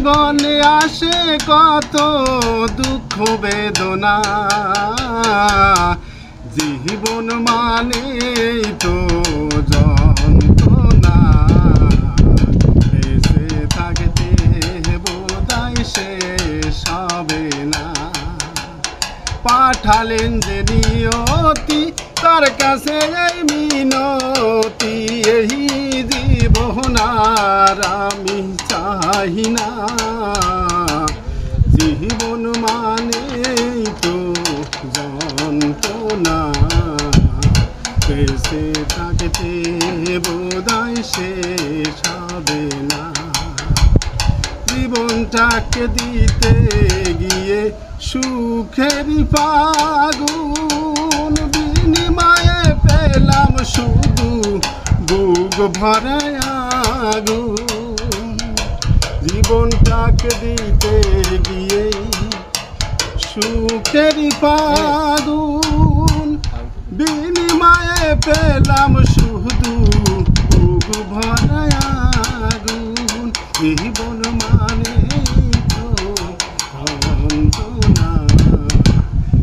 জীবনে আসে কত দুঃখ বেদনা, জীবন মানে তো যন্ত্রণা, বেঁচে থাকতে বোধহয় শেষ হবে না। পাঠালেন যে নিয়তি তার কাছে এই মিনতি, এই জীবন আর আমি চাই না। জীবন মানে তো যন্ত্রণা, বেঁচে থাকতে বোধহয় শেষ হবে না। জীবনটাকে দিতে গিয়ে সুখের ফাগুন, বিনিময়ে পেলাম শুধু বুক ভরা আগুন। জীবনটাকে দিতে গিয়ে সুখের ফাগুন, বিনিময়ে পেলাম শুধু বুক ভরা আগুন। জীবন মানে